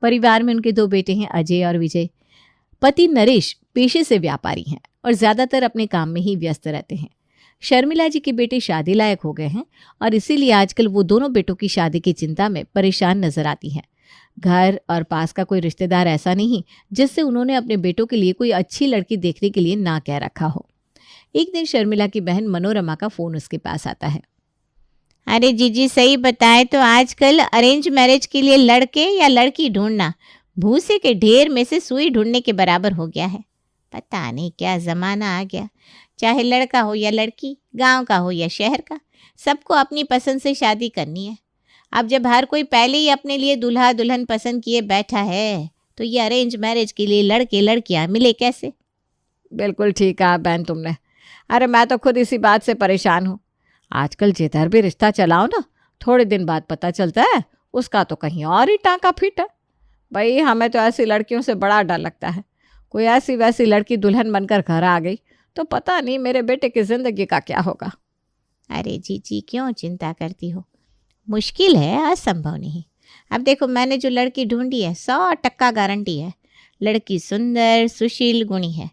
परिवार में उनके 2 बेटे हैं, अजय और विजय। पति नरेश पेशे से व्यापारी हैं और ज़्यादातर अपने काम में ही व्यस्त रहते हैं। शर्मिला जी के बेटे शादी लायक हो गए हैं और इसीलिए आजकल वो दोनों बेटों की शादी की चिंता में परेशान नजर आती हैं। घर और पास का कोई रिश्तेदार ऐसा नहीं जिससे उन्होंने अपने बेटों के लिए कोई अच्छी लड़की देखने के लिए ना कह रखा हो। एक दिन शर्मिला की बहन मनोरमा का फ़ोन उसके पास आता है। अरे जीजी, सही बताए तो आजकल अरेंज मैरिज के लिए लड़के या लड़की ढूंढना भूसे के ढेर में से सुई ढूंढने के बराबर हो गया है। पता नहीं क्या ज़माना आ गया। चाहे लड़का हो या लड़की, गांव का हो या शहर का, सबको अपनी पसंद से शादी करनी है। अब जब हर कोई पहले ही अपने लिए दूल्हा दुल्हन पसंद किए बैठा है तो ये अरेंज मैरिज के लिए लड़के लड़कियां मिले कैसे? बिल्कुल ठीक कहा बहन तुमने। अरे मैं तो खुद इसी बात से परेशान हूँ। आजकल जिधर भी रिश्ता चलाओ ना, थोड़े दिन बाद पता चलता है उसका तो कहीं और ही टाँका फीटा। भाई हमें तो ऐसी लड़कियों से बड़ा डर लगता है। कोई ऐसी वैसी लड़की दुल्हन बनकर घर आ गई तो पता नहीं मेरे बेटे की ज़िंदगी का क्या होगा। अरे जीजी, क्यों चिंता करती हो? मुश्किल है, असंभव नहीं। अब देखो, मैंने जो लड़की ढूंढी है 100% गारंटी है। लड़की सुंदर, सुशील, गुणी है।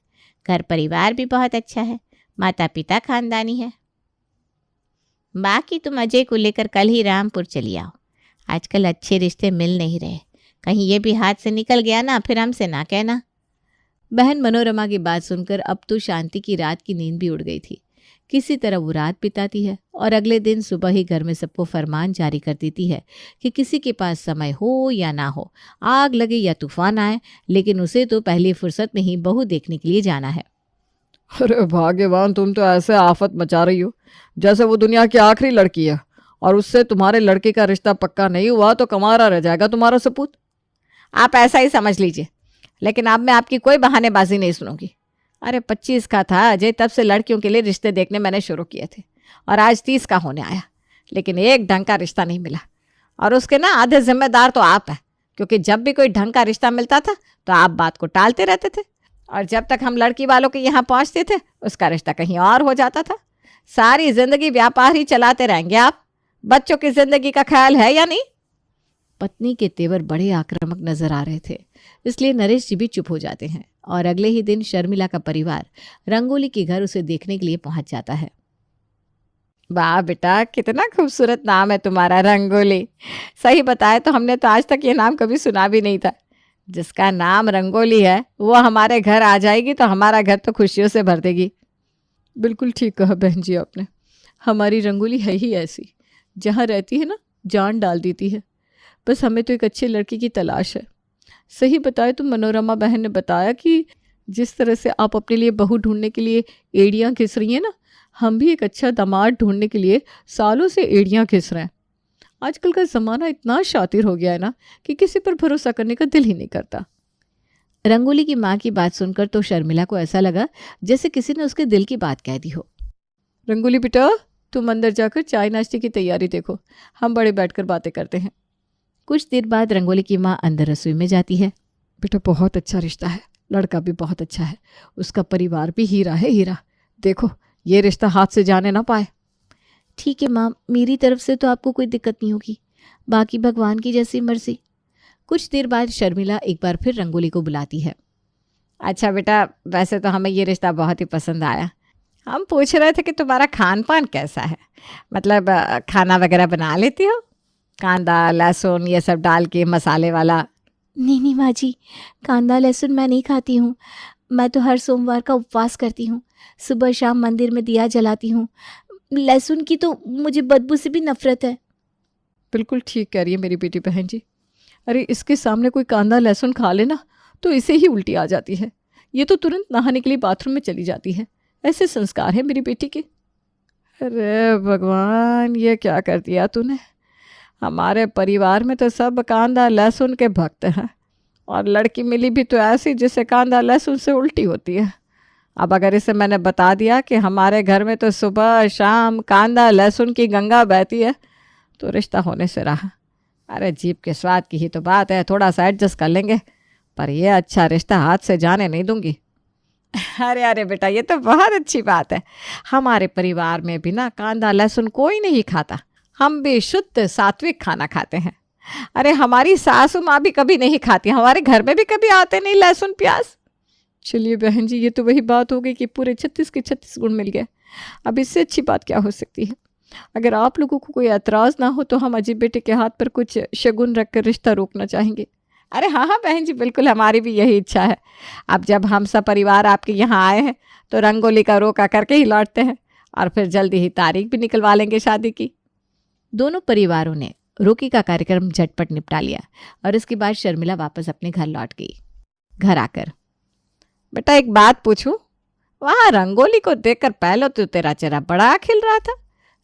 घर परिवार भी बहुत अच्छा है। माता पिता खानदानी है। बाकी तुम अजय को लेकर कल ही रामपुर चली आओ। आजकल अच्छे रिश्ते मिल नहीं रहे। कहीं ये भी हाथ से निकल गया ना, फिर हमसे ना कहना। बहन मनोरमा की बात सुनकर अब तो शांति की रात की नींद भी उड़ गई थी। किसी तरह वो रात बिताती है और अगले दिन सुबह ही घर में सबको फरमान जारी कर देती है कि किसी के पास समय हो या ना हो, आग लगे या तूफान आए, लेकिन उसे तो पहली फुर्सत में ही बहू देखने के लिए जाना है। अरे भाग्यवान, तुम तो ऐसे आफत मचा रही हो जैसे वो दुनिया की आखिरी लड़की है और उससे तुम्हारे लड़के का रिश्ता पक्का नहीं हुआ तो कमारा रह जाएगा तुम्हारा सपूत। आप ऐसा ही समझ लीजिए, लेकिन अब मैं आपकी कोई बहानेबाजी नहीं सुनूंगी। अरे 25 का था अजय तब से लड़कियों के लिए रिश्ते देखने मैंने शुरू किए थे और आज 30 का होने आया, लेकिन एक ढंग का रिश्ता नहीं मिला। और उसके ना आधे जिम्मेदार तो आप हैं, क्योंकि जब भी कोई ढंग का रिश्ता मिलता था तो आप बात को टालते रहते थे और जब तक हम लड़की वालों के यहाँ पहुँचते थे उसका रिश्ता कहीं और हो जाता था। सारी जिंदगी व्यापार ही चलाते रहेंगे आप। बच्चों की जिंदगी का ख्याल है या नहीं? पत्नी के तेवर बड़े आक्रामक नजर आ रहे थे, इसलिए नरेश जी भी चुप हो जाते हैं और अगले ही दिन शर्मिला का परिवार रंगोली के घर उसे देखने के लिए पहुंच जाता है। वाह बेटा, कितना खूबसूरत नाम है तुम्हारा, रंगोली। सही बताए तो हमने तो आज तक ये नाम कभी सुना भी नहीं था। जिसका नाम रंगोली है वो हमारे घर आ जाएगी तो हमारा घर तो खुशियों से भर देगी। बिल्कुल ठीक कहा बहन जी आपने। हमारी रंगोली है ही ऐसी, जहाँ रहती है ना जान डाल देती है। बस हमें तो एक अच्छी लड़की की तलाश है। सही बताए तो मनोरमा बहन ने बताया कि जिस तरह से आप अपने लिए बहू ढूंढने के लिए एड़ियाँ घिस रही हैं ना, हम भी एक अच्छा दामाद ढूंढने के लिए सालों से एड़ियाँ घिस रहे हैं। आजकल का ज़माना इतना शातिर हो गया है ना कि किसी पर भरोसा करने का दिल ही नहीं करता। रंगोली की माँ की बात सुनकर तो शर्मिला को ऐसा लगा जैसे किसी ने उसके दिल की बात कह दी हो। रंगोली बेटा, तुम अंदर जाकर चाय नाश्ते की तैयारी देखो, हम बड़े बैठकर बातें करते हैं। कुछ देर बाद रंगोली की माँ अंदर रसोई में जाती है। बेटा बहुत अच्छा रिश्ता है, लड़का भी बहुत अच्छा है, उसका परिवार भी हीरा है, हीरा। देखो ये रिश्ता हाथ से जाने ना पाए। ठीक है माँ, मेरी तरफ से तो आपको कोई दिक्कत नहीं होगी, बाकी भगवान की जैसी मर्जी। कुछ देर बाद शर्मिला एक बार फिर रंगोली को बुलाती है। अच्छा बेटा, वैसे तो हमें ये रिश्ता बहुत ही पसंद आया। हम पूछ रहे थे कि तुम्हारा खान पान कैसा है, मतलब खाना वगैरह बना लेती हो? कांदा लहसुन ये सब डाल के मसाले वाला। नहीं माँ जी, कांदा लहसुन मैं नहीं खाती हूँ। मैं तो हर सोमवार का उपवास करती हूँ, सुबह शाम मंदिर में दिया जलाती हूँ। लहसुन की तो मुझे बदबू से भी नफरत है। बिल्कुल ठीक कह रही है मेरी बेटी बहन जी। अरे इसके सामने कोई कांदा लहसुन खा लेना तो इसे ही उल्टी आ जाती है। ये तो तुरंत नहाने के लिए बाथरूम में चली जाती है। ऐसे संस्कार है मेरी बेटी के। अरे भगवान, ये क्या कर दिया तूने। हमारे परिवार में तो सब कांदा लहसुन के भक्त हैं और लड़की मिली भी तो ऐसी जिसे कांदा लहसुन से उल्टी होती है। अब अगर इसे मैंने बता दिया कि हमारे घर में तो सुबह शाम कांदा लहसुन की गंगा बहती है तो रिश्ता होने से रहा। अरे जीभ के स्वाद की ही तो बात है, थोड़ा सा एडजस्ट कर लेंगे, पर यह अच्छा रिश्ता हाथ से जाने नहीं दूंगी। अरे बेटा, ये तो बहुत अच्छी बात है। हमारे परिवार में भी ना कांदा लहसुन कोई नहीं खाता। हम भी शुद्ध सात्विक खाना खाते हैं। अरे हमारी सासू माँ भी कभी नहीं खाती, हमारे घर में भी कभी आते नहीं लहसुन प्याज। चलिए बहन जी, ये तो वही बात हो गई कि पूरे 36 के 36 गुण मिल गए। अब इससे अच्छी बात क्या हो सकती है। अगर आप लोगों को कोई एतराज़ ना हो तो हम अजय बेटे के हाथ पर कुछ शगुन रख कर रिश्ता रोकना चाहेंगे। अरे हाँ हाँ बहन जी, बिल्कुल हमारी भी यही इच्छा है। अब जब हम सब परिवार आपके यहाँ आए हैं तो रंगोली का रोका करके ही लौटते हैं और फिर जल्दी ही तारीख भी निकलवा लेंगे शादी की। दोनों परिवारों ने रोकी का कार्यक्रम झटपट निपटा लिया और इसके बाद शर्मिला वापस अपने घर लौट गई। घर आकर, बेटा एक बात पूछूं, वहाँ रंगोली को देखकर पहले तो तेरा चेहरा बड़ा खिल रहा था,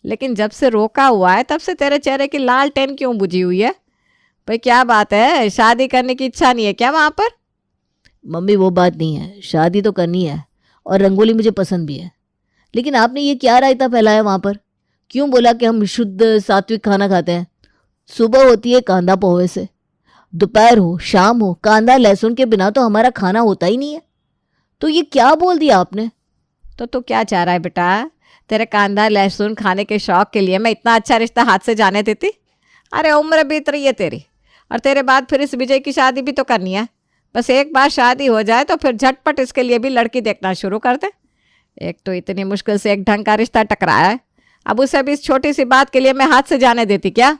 लेकिन जब से रोका हुआ है तब से तेरे चेहरे की लालटेन क्यों बुझी हुई है? भाई क्या बात है, शादी करने की इच्छा नहीं है क्या वहाँ पर? मम्मी वो बात नहीं है, शादी तो करनी है और रंगोली मुझे पसंद भी है, लेकिन आपने ये क्या रायता फैलाया वहाँ पर? क्यों बोला कि हम शुद्ध सात्विक खाना खाते हैं? सुबह होती है कांदा पोहे से, दोपहर हो शाम हो कांदा लहसुन के बिना तो हमारा खाना होता ही नहीं है। तो ये क्या बोल दिया आपने? तो तू क्या चाह रहा है बेटा? तेरे कांदा लहसुन खाने के शौक के लिए मैं इतना अच्छा रिश्ता हाथ से जाने देती? अरे उम्र बीत रही है तेरी, और तेरे बाद फिर इस विजय की शादी भी तो करनी है। बस एक बार शादी हो जाए तो फिर झटपट इसके लिए भी लड़की देखना शुरू कर दे। एक तो इतनी मुश्किल से एक ढंग का रिश्ता टकराया है, अब उसे भी इस छोटी सी बात के लिए मैं हाथ से जाने देती क्या?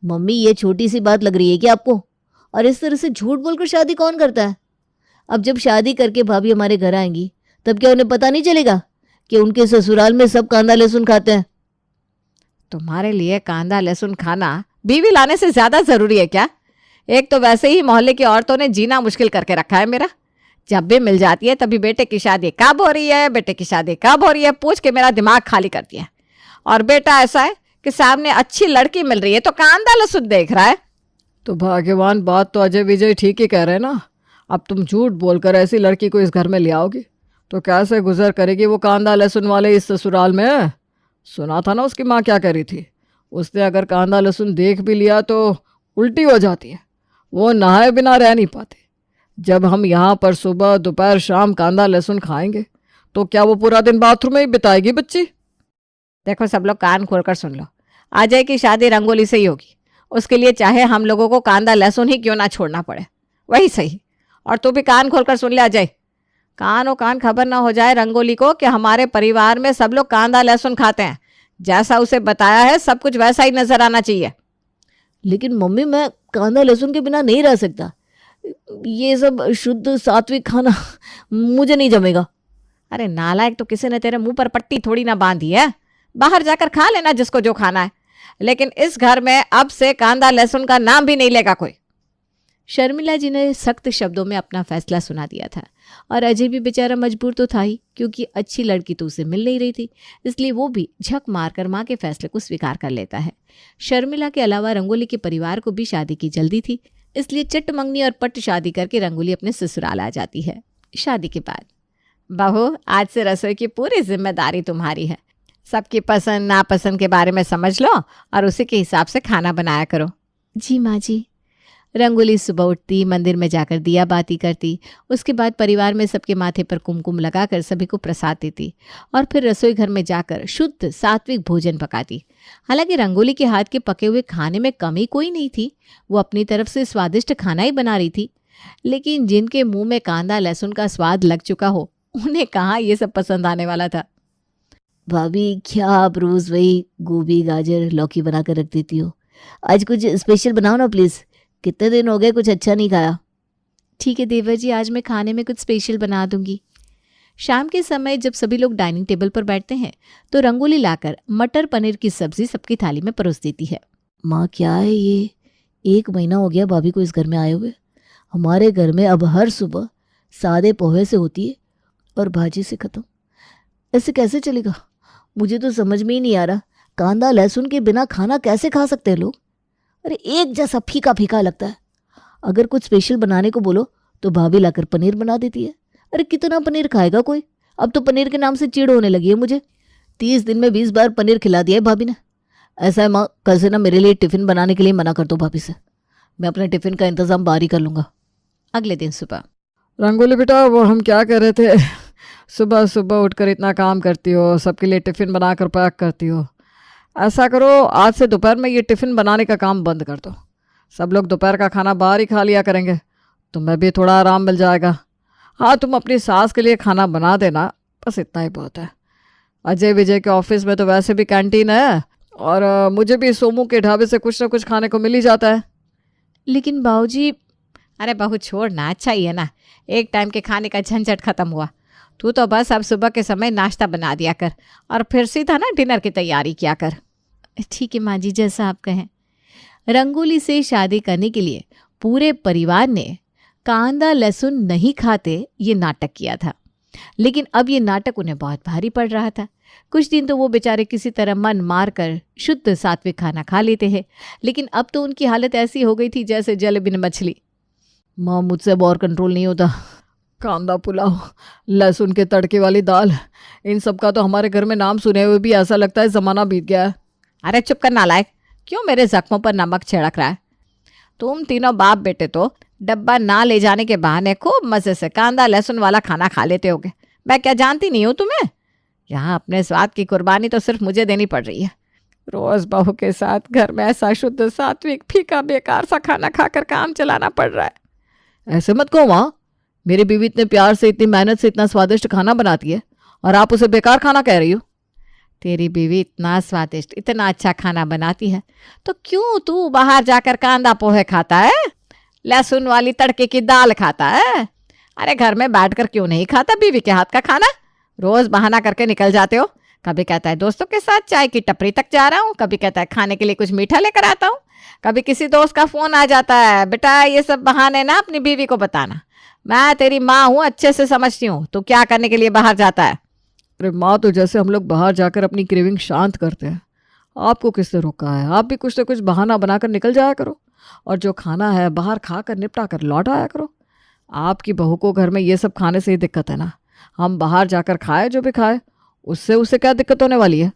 मम्मी ये छोटी सी बात लग रही है क्या आपको? और इस तरह से झूठ बोलकर शादी कौन करता है? अब जब शादी करके भाभी हमारे घर आएंगी तब क्या उन्हें पता नहीं चलेगा कि उनके ससुराल में सब कांदा लहसुन खाते हैं? तुम्हारे लिए कांदा लहसुन खाना बीवी लाने से ज़्यादा ज़रूरी है क्या? एक तो वैसे ही मोहल्ले की औरतों ने जीना मुश्किल करके रखा है मेरा। जब भी मिल जाती है तभी बेटे की शादी कब हो रही है, बेटे की शादी कब हो रही है पूछ के मेरा दिमाग खाली कर दिया। और बेटा ऐसा है कि सामने अच्छी लड़की मिल रही है तो कांदा लहसुन देख रहा है। तो भाग्यवान, बात तो अजय विजय ठीक ही कह रहे हैं ना। अब तुम झूठ बोलकर ऐसी लड़की को इस घर में ले आओगी तो कैसे गुजर करेगी वो कांदा लहसुन वाले इस ससुराल में? सुना था ना उसकी माँ क्या कह रही थी, उसने अगर कांदा लहसुन देख भी लिया तो उल्टी हो जाती है, वो नहाए बिना रह नहीं पाते। जब हम यहाँ पर सुबह दोपहर शाम कांदा लहसुन खाएंगे तो क्या वो पूरा दिन बाथरूम में ही बिताएगी बच्ची? देखो सब लोग कान खोलकर सुन लो, अजय की शादी रंगोली से ही होगी। उसके लिए चाहे हम लोगों को कांदा लहसुन ही क्यों ना छोड़ना पड़े, वही सही। और तू भी कान खोलकर सुन ले अजय, कानों कान खबर ना हो जाए रंगोली को कि हमारे परिवार में सब लोग कांदा लहसुन खाते हैं। जैसा उसे बताया है सब कुछ वैसा ही नजर आना चाहिए। लेकिन मम्मी मैं कांदा लहसुन के बिना नहीं रह सकता, ये सब शुद्ध सात्विक खाना मुझे नहीं जमेगा। अरे नालायक, तो किसी ने तेरे मुंह पर पट्टी थोड़ी ना बांधी है, बाहर जाकर खा लेना जिसको जो खाना है, लेकिन इस घर में अब से कांदा लहसुन का नाम भी नहीं लेगा कोई। शर्मिला जी ने सख्त शब्दों में अपना फैसला सुना दिया था और अजय भी बेचारा मजबूर तो था ही, क्योंकि अच्छी लड़की तो उसे मिल नहीं रही थी, इसलिए वो भी झक मारकर माँ के फैसले को स्वीकार कर लेता है। शर्मिला के अलावा रंगोली के परिवार को भी शादी की जल्दी थी, इसलिए चट मंगनी और पट शादी करके रंगोली अपने ससुराल आ जाती है। शादी के बाद, बहू आज से रसोई की पूरी जिम्मेदारी तुम्हारी है। सबकी पसंद नापसंद के बारे में समझ लो और उसी के हिसाब से खाना बनाया करो। जी माँ जी। रंगोली सुबह उठती, मंदिर में जाकर दिया बाती करती, उसके बाद परिवार में सबके माथे पर कुमकुम लगाकर सभी को प्रसाद देती और फिर रसोई घर में जाकर शुद्ध सात्विक भोजन पकाती। हालांकि रंगोली के हाथ के पके हुए खाने में कमी कोई नहीं थी, वो अपनी तरफ से स्वादिष्ट खाना ही बना रही थी, लेकिन जिनके मुंह में कांदा लहसुन का स्वाद लग चुका हो उन्हें कहाँ ये सब पसंद आने वाला था। भाभी क्या आप रोज वही गोभी गाजर लौकी बना कर रख देती हो? आज कुछ स्पेशल बनाओ ना प्लीज़, कितने दिन हो गए कुछ अच्छा नहीं खाया। ठीक है देवर जी, आज मैं खाने में कुछ स्पेशल बना दूंगी। शाम के समय जब सभी लोग डाइनिंग टेबल पर बैठते हैं तो रंगोली लाकर मटर पनीर की सब्जी सबकी थाली में परोस देती है। माँ क्या है ये, 1 महीना हो गया भाभी को इस घर में आए हुए। हमारे घर में अब हर सुबह सादे पोहे से होती है और भाजी से ख़त्म। ऐसे कैसे चलेगा? मुझे तो समझ में ही नहीं आ रहा, कांदा लहसुन के बिना खाना कैसे खा सकते हैं लोग? अरे एक जैसा फीका फीका लगता है। अगर कुछ स्पेशल बनाने को बोलो तो भाभी लाकर पनीर बना देती है। अरे कितना पनीर खाएगा कोई? अब तो पनीर के नाम से चिढ़ होने लगी है मुझे। 30 दिन में 20 बार पनीर खिला दिया है भाभी ने। ऐसा है माँ, कल से ना मेरे लिए टिफ़िन बनाने के लिए मना कर दो भाभी से, मैं अपने टिफ़िन का इंतज़ाम बाहर ही कर लूँगा। अगले दिन सुबह, रंगोली बेटा, वो हम क्या कह रहे थे, सुबह सुबह उठकर इतना काम करती हो, सबके लिए टिफ़िन बनाकर पैक करती हो। ऐसा करो आज से दोपहर में ये टिफ़िन बनाने का काम बंद कर दो। सब लोग दोपहर का खाना बाहर ही खा लिया करेंगे, तुम्हें भी थोड़ा आराम मिल जाएगा। हाँ, तुम अपनी सास के लिए खाना बना देना, बस इतना ही बहुत है। अजय विजय के ऑफिस में तो वैसे भी कैंटीन है, और मुझे भी सोमू के ढाबे से कुछ ना कुछ खाने को मिल ही जाता है। लेकिन बाबूजी, अरे बहू छोड़ ना, अच्छा ही है ना, एक टाइम के खाने का झंझट खत्म हुआ। तू तो बस अब सुबह के समय नाश्ता बना दिया कर और फिर सीधा ना डिनर की तैयारी किया कर। ठीक है माँ जी, जैसा आप कहें। रंगोली से शादी करने के लिए पूरे परिवार ने कांदा लहसुन नहीं खाते ये नाटक किया था, लेकिन अब ये नाटक उन्हें बहुत भारी पड़ रहा था। कुछ दिन तो वो बेचारे किसी तरह मन मार कर शुद्ध सात्विक खाना खा लेते हैं, लेकिन अब तो उनकी हालत ऐसी हो गई थी जैसे जल बिन मछली। माँ, मुझसे अब और कंट्रोल नहीं होता। कांदा पुलाव, लहसुन के तड़के वाली दाल, इन सब का तो हमारे घर में नाम सुने हुए भी ऐसा लगता है ज़माना बीत गया है। अरे चुप कर नालायक, क्यों मेरे जख्मों पर नमक छिड़क रहा है? तुम तीनों बाप बेटे तो डब्बा ना ले जाने के बहाने खूब मज़े से कांदा लहसुन वाला खाना खा लेते होगे। मैं क्या जानती नहीं हूँ तुम्हें? यहाँ अपने स्वाद की कुर्बानी तो सिर्फ मुझे देनी पड़ रही है। रोज़ बहू के साथ घर में ऐसा शुद्ध सात्विक फीका बेकार सा खाना खाकर काम चलाना पड़ रहा है। ऐसे मत कहो माँ, मेरी बीवी इतने प्यार से, इतनी मेहनत से इतना स्वादिष्ट खाना बनाती है और आप उसे बेकार खाना कह रही हो। तेरी बीवी इतना स्वादिष्ट, इतना अच्छा खाना बनाती है तो क्यों तू बाहर जाकर कांदा पोहे खाता है, लहसुन वाली तड़के की दाल खाता है? अरे घर में बैठकर क्यों नहीं खाता बीवी के हाथ का खाना? रोज बहाना करके निकल जाते हो। कभी कहता है दोस्तों के साथ चाय की टपरी तक जा रहा हूँ, कभी कहता है खाने के लिए कुछ मीठा लेकर आता हूँ, कभी किसी दोस्त का फोन आ जाता है। बेटा ये सब बहाने ना अपनी बीवी को बताना, मैं तेरी माँ हूँ, अच्छे से समझती हूँ तू क्या करने के लिए बाहर जाता है। अरे माँ, तो जैसे हम लोग बाहर जाकर अपनी क्रेविंग शांत करते हैं, आपको किसने रोका है? आप भी कुछ ना कुछ बहाना बनाकर निकल जाया करो और जो खाना है बाहर खा कर निपटा कर लौट आया करो। आपकी बहू को घर में ये सब खाने से ही दिक्कत है ना, हम बाहर जाकर खाए जो भी खाए, उससे उसे क्या दिक्कत होने वाली है?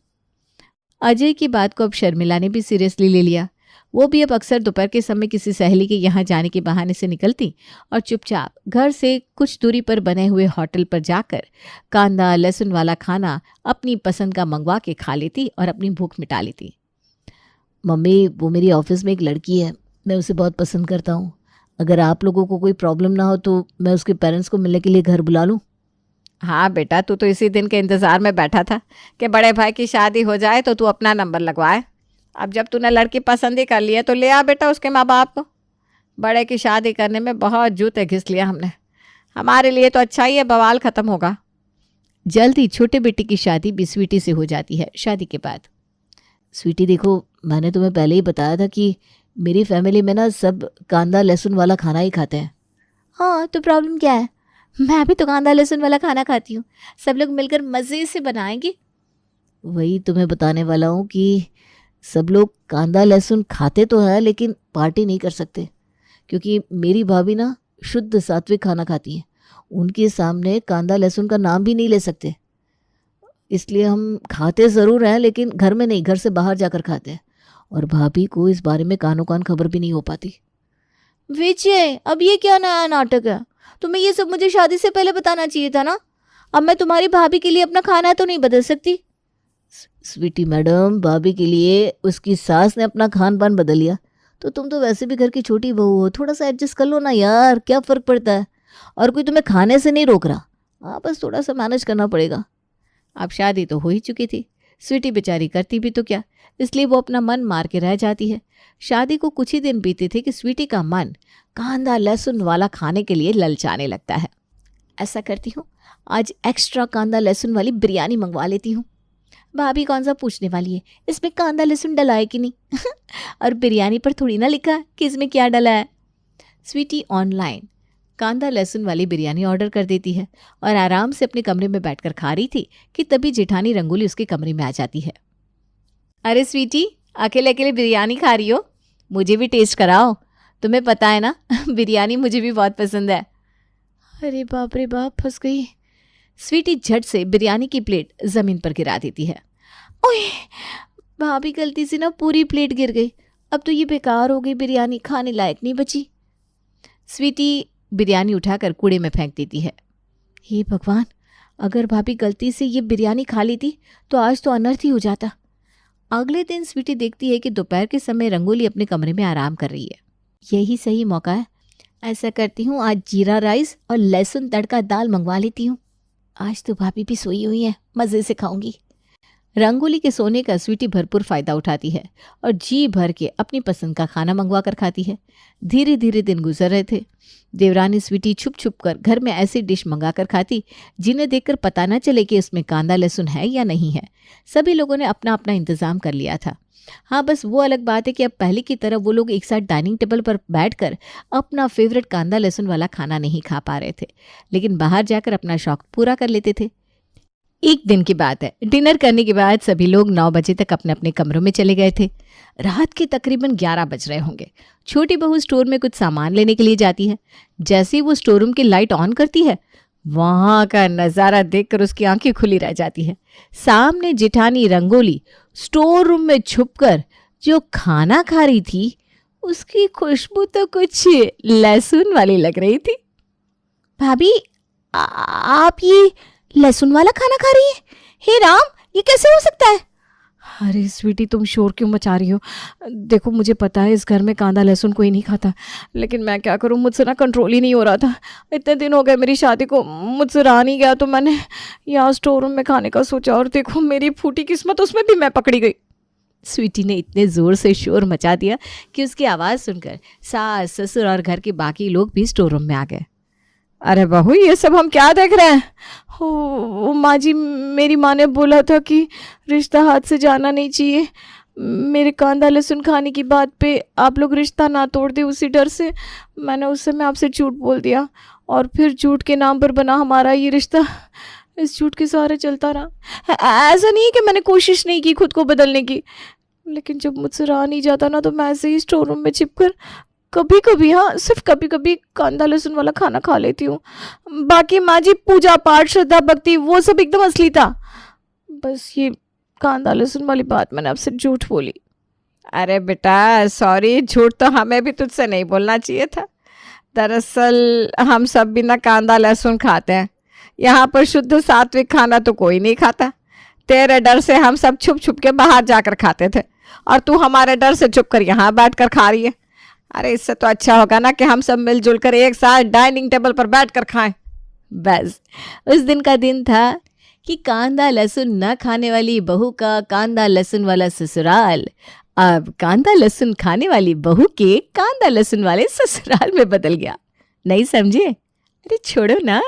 अजय की बात को अब शर्मिला ने भी सीरियसली ले लिया। वो भी अब अक्सर दोपहर के समय किसी सहेली के यहाँ जाने के बहाने से निकलती और चुपचाप घर से कुछ दूरी पर बने हुए होटल पर जाकर कांदा लहसुन वाला खाना अपनी पसंद का मंगवा के खा लेती और अपनी भूख मिटा लेती। मम्मी, वो मेरी ऑफिस में एक लड़की है, मैं उसे बहुत पसंद करता हूँ। अगर आप लोगों को कोई प्रॉब्लम ना हो तो मैं उसके पेरेंट्स को मिलने के लिए घर बुला लूँ। हाँ बेटा, तू तो इसी दिन के इंतज़ार में बैठा था कि बड़े भाई की शादी हो जाए तो तू अपना नंबर लगवाए। अब जब तूने लड़की पसंद ही कर ली है तो ले आ बेटा उसके माँ बाप को। बड़े की शादी करने में बहुत जूते घिस लिया हमने, हमारे लिए तो अच्छा ही है, बवाल ख़त्म होगा। जल्द ही छोटे बेटे की शादी भी स्वीटी से हो जाती है। शादी के बाद स्वीटी देखो, मैंने तुम्हें पहले ही बताया था कि मेरी फैमिली में ना सब कांदा लहसुन वाला खाना ही खाते हैं। हाँ, तो प्रॉब्लम क्या है? मैं भी तो कांदा लहसुन वाला खाना खाती हूँ, सब लोग मिलकर मज़े से बनाएंगे। वही तुम्हें बताने वाला हूँ कि सब लोग कांदा लहसुन खाते तो हैं लेकिन पार्टी नहीं कर सकते, क्योंकि मेरी भाभी ना शुद्ध सात्विक खाना खाती हैं। उनके सामने कांदा लहसुन का नाम भी नहीं ले सकते, इसलिए हम खाते ज़रूर हैं लेकिन घर में नहीं, घर से बाहर जाकर खाते हैं। और भाभी को इस बारे में कानों कान खबर भी नहीं हो पाती। विजय, अब ये क्या नया नाटक है? तुम्हें ये सब मुझे शादी से पहले बताना चाहिए था ना। अब मैं तुम्हारी भाभी के लिए अपना खाना तो नहीं बदल सकती। स्वीटी मैडम, भाभी के लिए उसकी सास ने अपना खान पान बदल लिया तो तुम तो वैसे भी घर की छोटी बहू हो, थोड़ा सा एडजस्ट कर लो ना यार, क्या फ़र्क पड़ता है? और कोई तुम्हें खाने से नहीं रोक रहा, हाँ बस थोड़ा सा मैनेज करना पड़ेगा। अब शादी तो हो ही चुकी थी, स्वीटी बेचारी करती भी तो क्या, इसलिए वो अपना मन मार के रह जाती है। शादी को कुछ ही दिन बीते थे कि स्वीटी का मन कांदा लहसुन वाला खाने के लिए ललचाने लगता है। ऐसा करती हूँ, आज एक्स्ट्रा कांदा लहसुन वाली बिरयानी मंगवा लेती हूँ। भाभी कौन सा पूछने वाली है इसमें कांदा लहसुन डला है कि नहीं और बिरयानी पर थोड़ी ना लिखा है कि इसमें क्या डला है। स्वीटी ऑनलाइन कांदा लहसुन वाली बिरयानी ऑर्डर कर देती है और आराम से अपने कमरे में बैठकर खा रही थी कि तभी जेठानी रंगोली उसके कमरे में आ जाती है। अरे स्वीटी, अकेले अकेले बिरयानी खा रही हो? मुझे भी टेस्ट कराओ, तुम्हें पता है ना बिरयानी मुझे भी बहुत पसंद है। अरे बाप रे बाप, फंस गई। स्वीटी झट से बिरयानी की प्लेट ज़मीन पर गिरा देती है। ओए, भाभी गलती से ना पूरी प्लेट गिर गई, अब तो ये बेकार हो गई, बिरयानी खाने लायक नहीं बची। स्वीटी बिरयानी उठाकर कूड़े में फेंक देती है। हे भगवान, अगर भाभी गलती से ये बिरयानी खा लेती तो आज तो अनर्थ ही हो जाता। अगले दिन स्वीटी देखती है कि दोपहर के समय रंगोली अपने कमरे में आराम कर रही है। यही सही मौका है। ऐसा करती हूँ, आज जीरा राइस और लहसुन तड़का दाल मंगवा लेती हूँ। आज तो भाभी भी सोई हुई है, मज़े से खाऊंगी। रंगोली के सोने का स्वीटी भरपूर फ़ायदा उठाती है और जी भर के अपनी पसंद का खाना मंगवा कर खाती है। धीरे धीरे दिन गुजर रहे थे। देवरानी स्वीटी छुप छुप कर घर में ऐसी डिश मंगा कर खाती जिन्हें देखकर पता न चले कि उसमें कांदा लहसुन है या नहीं है। सभी लोगों ने अपना अपना इंतज़ाम कर लिया था। हाँ, बस वो अलग बात है कि अब पहले की तरह वो लोग एक साथ डाइनिंग टेबल पर बैठकर अपना फेवरेट कांदा लहसुन वाला खाना नहीं खा पा रहे थे, लेकिन बाहर जाकर अपना शौक पूरा कर लेते थे। एक दिन की बात है, डिनर करने के बाद सभी लोग 9 बजे तक अपने अपने कमरों में चले गए थे। रात के तकरीबन 11 बज रहे होंगे। छोटी बहू स्टोर में कुछ सामान लेने के लिए जाती है। जैसे ही वो स्टोर रूम की लाइट ऑन करती है, वहां का नज़ारा देखकर उसकी आंखें खुली रह जाती है। सामने जिठानी रंगोली स्टोर रूम में छुपकर जो खाना खा रही थी, उसकी खुशबू तो कुछ लहसुन वाली लग रही थी। भाभी, आप ये लहसुन वाला खाना खा रही है? हे राम, ये कैसे हो सकता है? अरे स्वीटी, तुम शोर क्यों मचा रही हो? देखो, मुझे पता है इस घर में कांदा लहसुन कोई नहीं खाता, लेकिन मैं क्या करूं, मुझसे ना कंट्रोल ही नहीं हो रहा था। इतने दिन हो गए मेरी शादी को, मुझसे रहा नहीं गया, तो मैंने यहाँ स्टोर रूम में खाने का सोचा, और देखो मेरी फूटी किस्मत, उसमें भी मैं पकड़ी गई। स्वीटी ने इतने ज़ोर से शोर मचा दिया कि उसकी आवाज़ सुनकर सास, ससुर और घर के बाकी लोग भी स्टोर रूम में आ गए। अरे बहू, ये सब हम क्या देख रहे हैं? हो माँ जी, मेरी माँ ने बोला था कि रिश्ता हाथ से जाना नहीं चाहिए। मेरे कांदा लहसुन खाने की बात पे आप लोग रिश्ता ना तोड़ दे, उसी डर से मैंने उस समय आपसे झूठ बोल दिया, और फिर झूठ के नाम पर बना हमारा ये रिश्ता। इस झूठ के सहारे चलता रहा। ऐसा नहीं है कि मैंने कोशिश नहीं की खुद को बदलने की, लेकिन जब मुझसे रहा नहीं जाता ना, तो मैं ऐसे ही स्टोर रूम में छिपकर कभी कभी, हाँ सिर्फ कभी कभी, कांदा लहसुन वाला खाना खा लेती हूँ। बाकी माँ जी, पूजा पाठ, श्रद्धा भक्ति, वो सब एकदम असली था। बस ये कांदा लहसुन वाली बात मैंने आपसे झूठ बोली। अरे बेटा सॉरी, झूठ तो हमें भी तुझसे नहीं बोलना चाहिए था। दरअसल हम सब बिना कांदा लहसुन खाते हैं। यहाँ पर शुद्ध सात्विक खाना तो कोई नहीं खाता। तेरे डर से हम सब छुप छुप के बाहर जाकर खाते थे, और तू हमारे डर से छुप कर यहाँ बैठ कर खा रही है। अरे इससे तो अच्छा होगा ना कि हम सब मिलजुल कर एक साथ डाइनिंग टेबल पर बैठ कर खाएं। बस उस दिन का दिन था कि कांदा लहसुन न खाने वाली बहू का कांदा लहसुन वाला ससुराल अब कांदा लहसुन खाने वाली बहू के कांदा लहसुन वाले ससुराल में बदल गया। नहीं समझे? अरे छोड़ो ना।